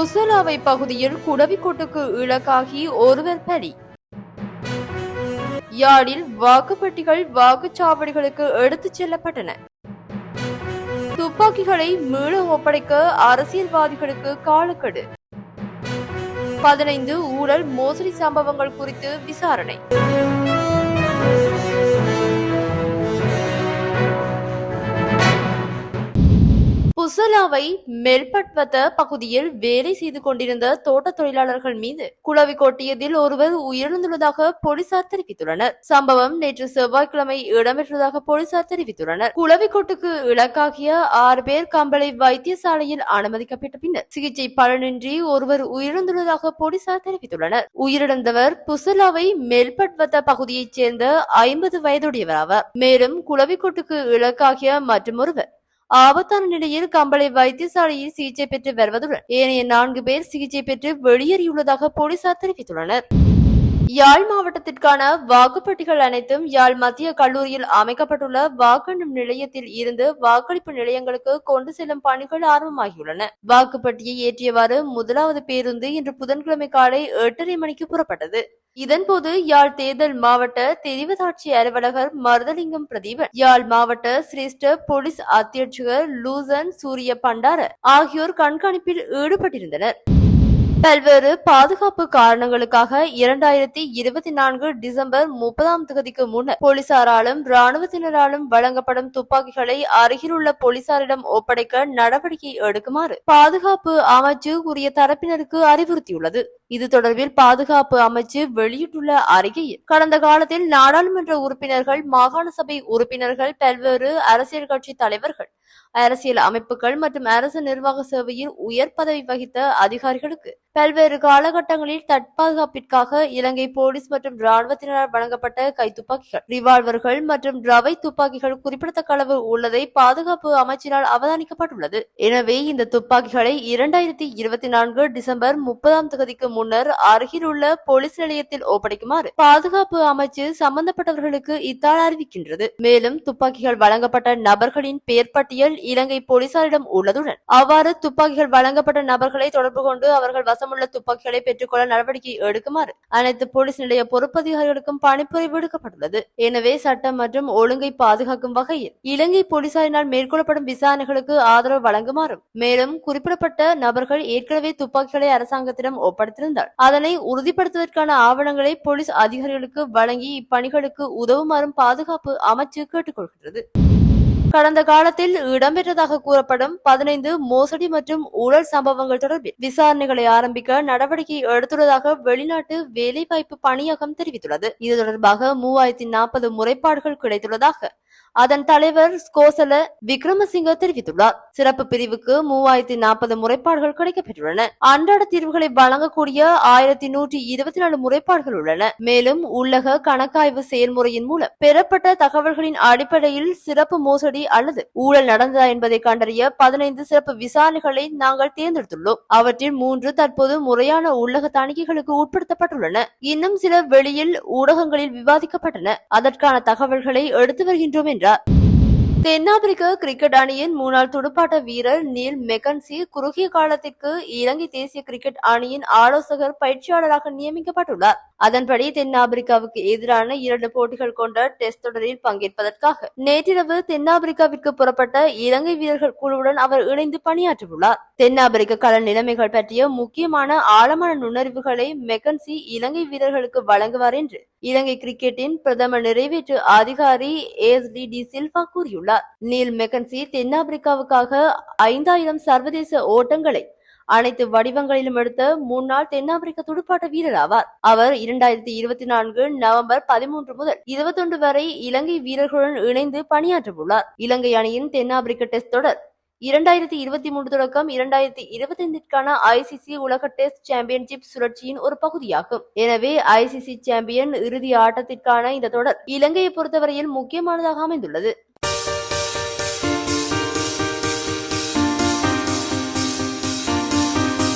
புசலாவை பகுதியில் குடவிக்கோட்டுக்கு இலக்காகி ஒருவர் பலி. யாழில் வாக்குப்பெட்டிகள் வாக்குச்சாவடிகளுக்கு எடுத்துச் செல்லப்பட்டன. துப்பாக்கிகளை மீள ஒப்படைக்க அரசியல்வாதிகளுக்கு காலக்கெடு. 15 ஊழல் மோசடி சம்பவங்கள் குறித்து விசாரணை. புசலாவை மெல்பட்வத்த பகுதியில் வேலை செய்து கொண்டிருந்த தோட்ட தொழிலாளர்கள் மீது குளவி கொட்டியதில் ஒருவர் உயிரிழந்துள்ளதாக போலீசார் தெரிவித்துள்ளனர். சம்பவம் நேற்று செவ்வாய்க்கிழமை இடம்பெற்றதாக போலீசார் தெரிவித்துள்ளனர். குளவிக்கோட்டுக்கு இலக்காகிய 6 பேர் கம்பளை வைத்தியசாலையில் அனுமதிக்கப்பட்ட பின்னர் சிகிச்சை பலனின்றி ஒருவர் உயிரிழந்துள்ளதாக போலீசார் தெரிவித்துள்ளனர். உயிரிழந்தவர் புசலாவை மெல்பட்வத்த பகுதியைச் சேர்ந்த 50 வயதுடையவர் ஆவார். மேலும் குளவிக்கோட்டுக்கு இலக்காகிய மற்றொருவர் ஆபத்தான நிலையில் கம்பளை வைத்தியசாலையில் சிகிச்சை பெற்று வருவதுடன் ஏனைய 4 பேர் சிகிச்சை பெற்று வெளியேறியுள்ளதாக போலீசார் தெரிவித்துள்ளனர். யாழ் மாவட்டத்திற்கான வாக்குப்பெட்டிகள் அனைத்தும் யாழ் மத்திய கல்லூரியில் அமைக்கப்பட்டுள்ள வாக்கெண்ணும் நிலையத்தில் இருந்து வாக்களிப்பு நிலையங்களுக்கு கொண்டு செல்லும் பணிகள் ஆரம்பமாகியுள்ளன. வாக்குப்பட்டியை ஏற்றியவாறு முதலாவது பேருந்து இன்று புதன்கிழமை காலை 8:30 மணிக்கு புறப்பட்டது. இதன்போது யாழ் தேர்தல் மாவட்ட தெரிவதாட்சி அலுவலகர் மருதலிங்கம் பிரதீபன், யாழ் மாவட்ட சிரேஷ்ட போலீஸ் அத்தியட்சகர் லூசன் சூரிய பண்டார ஆகியோர் கண்காணிப்பில் ஈடுபட்டிருந்தனர். பல்வேறு பாதுகாப்பு காரணங்களுக்காக 2024 டிசம்பர் 30 முன்னர் போலீசாராலும் ராணுவத்தினராலும் வழங்கப்படும் துப்பாக்கிகளை அருகிலுள்ள போலீசாரிடம் ஒப்படைக்க நடவடிக்கை எடுக்குமாறு பாதுகாப்பு அமைச்சு உரிய தரப்பினருக்கு அறிவுறுத்தியுள்ளது. இது தொடர்பில் பாதுகாப்பு அமைச்சு வெளியிட்டுள்ள அறிக்கையில், கடந்த காலத்தில் நாடாளுமன்ற உறுப்பினர்கள், மாகாண சபை உறுப்பினர்கள், பல்வேறு அரசியல் கட்சி தலைவர்கள், அரசியல் அமைப்புகள் மற்றும் அரசு நிர்வாக சேவையில் உயர் பதவி வகித்த அதிகாரிகளுக்கு பல்வேறு காலகட்டங்களில் தற்பாதுகாப்பிற்காக இலங்கை போலீஸ் மற்றும் ராணுவத்தினரால் வழங்கப்பட்ட கைத்துப்பாக்கிகள், ரிவால்வர்கள் மற்றும் ரவை துப்பாக்கிகள் குறிப்பிடத்தக்க அளவு உள்ளதை பாதுகாப்பு அமைச்சினால் அவதானிக்கப்பட்டுள்ளது. எனவே இந்த துப்பாக்கிகளை 2024 டிசம்பர் 30 முன்னர் அருகில் உள்ள போலீஸ் நிலையத்தில் ஒப்படைக்குமாறு பாதுகாப்பு அமைச்சு சம்பந்தப்பட்டவர்களுக்கு இத்தால் அறிவிக்கின்றது. மேலும் துப்பாக்கிகள் வழங்கப்பட்ட நபர்களின் பெயர் பட்டியல் இலங்கை போலீசாரிடம் உள்ளதுடன் அவ்வாறு துப்பாக்கிகள் வழங்கப்பட்ட நபர்களை தொடர்பு கொண்டு அவர்கள் வசமுள்ள துப்பாக்கிகளை பெற்றுக்கொள்ள நடவடிக்கை எடுக்குமாறு அனைத்து போலீஸ் நிலைய பொறுப்பதிகாரிகளுக்கும் பணிப்புரை விடுக்கப்பட்டுள்ளது. எனவே சட்டம் மற்றும் ஒழுங்கை பாதுகாக்கும் வகையில் இலங்கை போலீசாரினால் மேற்கொள்ளப்படும் விசாரணைகளுக்கு ஆதரவு வழங்குமாறும், மேலும் குறிப்பிடப்பட்ட நபர்கள் ஏற்கனவே துப்பாக்கிகளை அரசாங்கத்திடம் ஒப்படைத்திருந்தால் அதனை உறுதிப்படுத்துவதற்கான ஆவணங்களை போலீஸ் அதிகாரிகளுக்கு வழங்கி இப்பணிகளுக்கு உதவுமாறும் பாதுகாப்பு அமைச்சு கேட்டுக்கொள்கிறது. கடந்த காலத்தில் இடம்பெற்றதாக கூறப்படும் 15 மோசடி மற்றும் ஊழல் சம்பவங்கள் தொடர்பில் விசாரணைகளை ஆரம்பிக்க நடவடிக்கை எடுத்துள்ளதாக வெளிநாட்டு வேலைவாய்ப்பு பணியகம் தெரிவித்துள்ளது. இது தொடர்பாக 3040 முறைப்பாடுகள் கிடைத்துள்ளதாக அதன் தலைவர் ஸ்கோசல விக்ரமசிங்க தெரிவித்துள்ளார். சிறப்பு பிரிவுக்கு 3040 முறைப்பாடுகள் கிடைக்கப்பெற்றுள்ளன. அன்றாட தீர்வுகளை வழங்கக்கூடிய 1124 முறைப்பாடுகள் உள்ளன. மேலும் உள்ளக கணக்காய்வு செயல்முறையின் மூலம் பெறப்பட்ட தகவல்களின் அடிப்படையில் சிறப்பு மோசடி அல்லது ஊழல் நடந்ததா என்பதை கண்டறிய 15 சிறப்பு விசாரணைகளை நாங்கள் தேர்ந்தெடுத்துள்ளோம். அவற்றில் 3 தற்போது முறையான உள்ளக தணிக்கைகளுக்கு உட்படுத்தப்பட்டுள்ளன. இன்னும் சில வெளியில் ஊடகங்களில் விவாதிக்கப்பட்டன. அதற்கான தகவல்களை எடுத்து வருகின்றோம் என்றார். தென்னாப்பிரிக்க கிரிக்கெட் அணியின் முன்னாள் துடுப்பாட்ட வீரர் நீல் மெக்கன்சி குறுகிய காலத்திற்கு இலங்கை தேசிய கிரிக்கெட் அணியின் ஆலோசகர் பயிற்சியாளராக நியமிக்கப்பட்டுள்ளார். அதன்படி தென்னாப்பிரிக்காவுக்கு எதிரான 2 போட்டிகள் கொண்ட டெஸ்ட் தொடரில் பங்கேற்பதற்காக நேற்றிரவு தென்னாப்பிரிக்காவிற்கு புறப்பட்ட இலங்கை வீரர்கள் குழுவுடன் அவர் இணைந்து பணியாற்றியுள்ளார். தென்னாப்பிரிக்க கள நிலைமைகள் பற்றிய முக்கியமான ஆழமான நுண்ணறிவுகளை மெக்கன்சி இலங்கை வீரர்களுக்கு வழங்குவார் என்று இலங்கை கிரிக்கெட்டின் பிரதம நிறைவேற்று அதிகாரி ASD டி சில்வா கூறியுள்ளார். நீல் மெக்கன்சி தென்னாப்பிரிக்காவுக்காக 5000 சர்வதேச ஓட்டங்களை அனைத்து வடிவங்களிலும் எடுத்த முன்னாள் தென்னாப்பிரிக்க துடுப்பாட்ட வீரர் ஆவார். அவர் 2024 நவம்பர் 13 முதல் 21 வரை இலங்கை வீரர்களுடன் இணைந்து பணியாற்றவுள்ளார். இலங்கை அணியின் தென்னாப்பிரிக்க டெஸ்ட் தொடர் 2023 தொடக்கம் 2025க்கான ICC உலக டெஸ்ட் சாம்பியன்ஷிப் சுழற்சியின் ஒரு பகுதியாகும். எனவே ICC சாம்பியன் இறுதி ஆட்டத்திற்கான இந்த தொடர் இலங்கையை பொறுத்தவரையில் முக்கியமானதாக அமைந்துள்ளது.